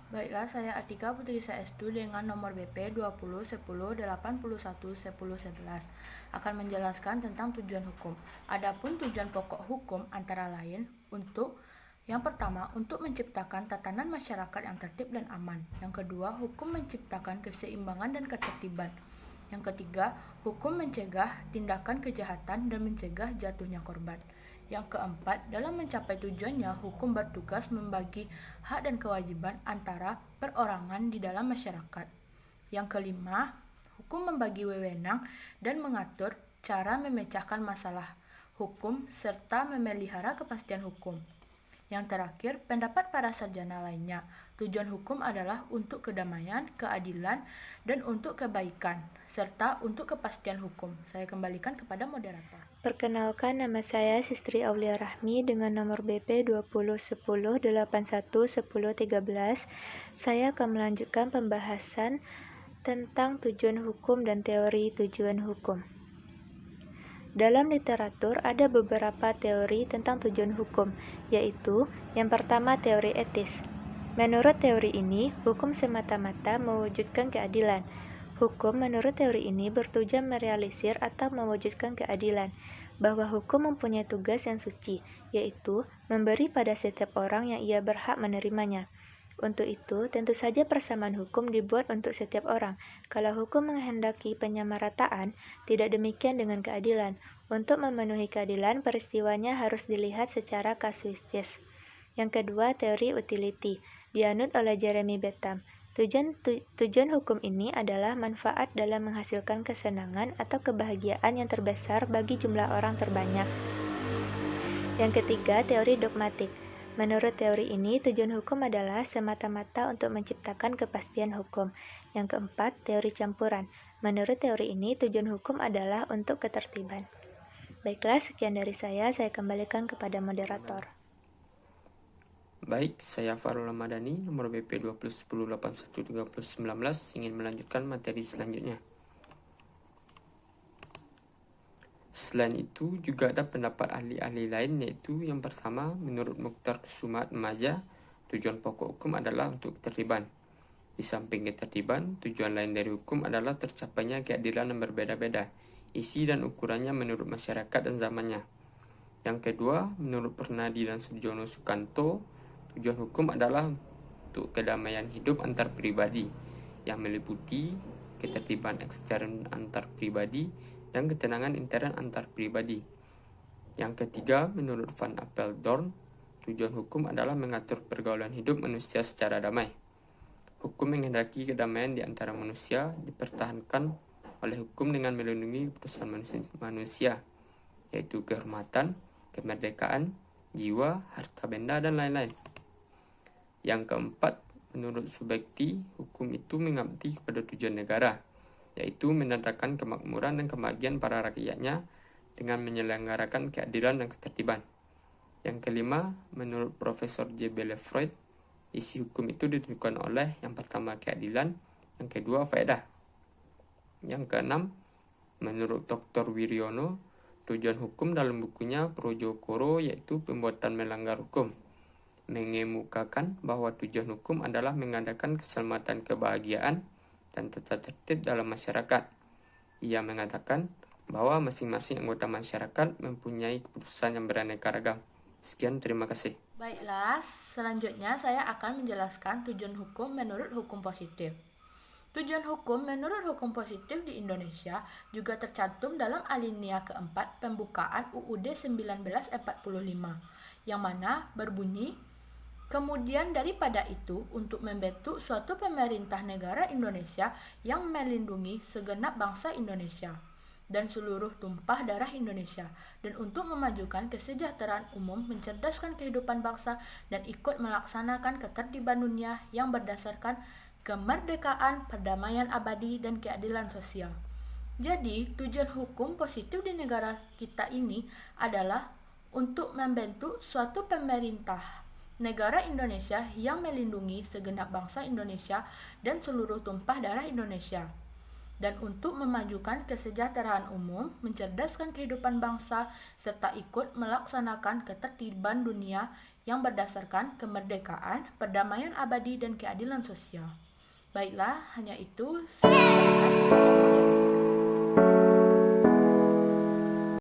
Baiklah, saya Atika Putri Saestu dengan nomor BP 20 10 81 10 11 akan menjelaskan tentang tujuan hukum. Adapun tujuan pokok hukum antara lain yang pertama, untuk menciptakan tatanan masyarakat yang tertib dan aman. Yang kedua, hukum menciptakan keseimbangan dan ketertiban. Yang ketiga, hukum mencegah tindakan kejahatan dan mencegah jatuhnya korban. Yang keempat, dalam mencapai tujuannya, hukum bertugas membagi hak dan kewajiban antara perorangan di dalam masyarakat. Yang kelima, hukum membagi wewenang dan mengatur cara memecahkan masalah hukum serta memelihara kepastian hukum. Yang terakhir, pendapat para sarjana lainnya, tujuan hukum adalah untuk kedamaian, keadilan, dan untuk kebaikan, serta untuk kepastian hukum. Saya kembalikan kepada moderator. Perkenalkan, nama saya Sistri Aulia Rahmi dengan nomor BP 20 10 81 10 13. Saya akan melanjutkan pembahasan tentang tujuan hukum dan teori tujuan hukum. Dalam literatur ada beberapa teori tentang tujuan hukum, yaitu yang pertama teori etis. Menurut teori ini, hukum semata-mata mewujudkan keadilan. Hukum menurut teori ini bertujuan merealisir atau mewujudkan keadilan, bahwa hukum mempunyai tugas yang suci, yaitu memberi pada setiap orang yang ia berhak menerimanya. Untuk itu, tentu saja persamaan hukum dibuat untuk setiap orang. Kalau hukum menghendaki penyamarataan, tidak demikian dengan keadilan. Untuk memenuhi keadilan, peristiwanya harus dilihat secara kasuistis. Yang kedua, teori utility, dianut oleh Jeremy Bentham. Tujuan hukum ini adalah manfaat dalam menghasilkan kesenangan atau kebahagiaan yang terbesar bagi jumlah orang terbanyak. Yang ketiga, teori dogmatik. Menurut teori ini, tujuan hukum adalah semata-mata untuk menciptakan kepastian hukum. Yang keempat, teori campuran. Menurut teori ini, tujuan hukum adalah untuk ketertiban. Baiklah, sekian dari saya kembalikan kepada moderator. Baik, saya Farul Ramadhani, nomor BP 20 10 81 30 19, ingin melanjutkan materi selanjutnya. Selain itu, juga ada pendapat ahli-ahli lain, yaitu yang pertama, menurut Mukhtar Sumat Maja, tujuan pokok hukum adalah untuk ketertiban. Di samping ketertiban, tujuan lain dari hukum adalah tercapainya keadilan yang berbeda-beda, isi dan ukurannya menurut masyarakat dan zamannya. Yang kedua, menurut Pernadi dan Sujono Sukanto, tujuan hukum adalah untuk kedamaian hidup antar pribadi, yang meliputi ketertiban ekstern antar pribadi dan ketenangan intern antar pribadi. Yang ketiga, menurut Van Apeldoorn, tujuan hukum adalah mengatur pergaulan hidup manusia secara damai. Hukum menghendaki kedamaian di antara manusia dipertahankan oleh hukum dengan melindungi keputusan manusia, yaitu kehormatan, kemerdekaan, jiwa, harta benda, dan lain-lain. Yang keempat, menurut Subekti, hukum itu mengabdi kepada tujuan negara, yaitu menandakan kemakmuran dan kebahagiaan para rakyatnya dengan menyelenggarakan keadilan dan ketertiban. Yang kelima, menurut Profesor J. B. Lefroy, isi hukum itu ditentukan oleh yang pertama keadilan, yang kedua faedah. Yang keenam, menurut Dr. Wiryono, tujuan hukum dalam bukunya Projokoro yaitu pembuatan melanggar hukum, mengemukakan bahwa tujuan hukum adalah mengadakan keselamatan kebahagiaan dan tata tertib dalam masyarakat. Ia mengatakan bahwa masing-masing anggota masyarakat mempunyai keputusan yang beraneka ragam. Sekian, terima kasih. Baiklah, selanjutnya saya akan menjelaskan tujuan hukum menurut hukum positif. Tujuan hukum menurut hukum positif di Indonesia juga tercantum dalam alinea keempat pembukaan UUD 1945, yang mana berbunyi, kemudian daripada itu, untuk membentuk suatu pemerintah negara Indonesia yang melindungi segenap bangsa Indonesia dan seluruh tumpah darah Indonesia, dan untuk memajukan kesejahteraan umum, mencerdaskan kehidupan bangsa, dan ikut melaksanakan ketertiban dunia yang berdasarkan kemerdekaan, perdamaian abadi, dan keadilan sosial. Jadi, tujuan hukum positif di negara kita ini adalah untuk membentuk suatu pemerintah negara Indonesia yang melindungi segenap bangsa Indonesia dan seluruh tumpah darah Indonesia, dan untuk memajukan kesejahteraan umum, mencerdaskan kehidupan bangsa, serta ikut melaksanakan ketertiban dunia yang berdasarkan kemerdekaan, perdamaian abadi, dan keadilan sosial. Baiklah, hanya itu. Saya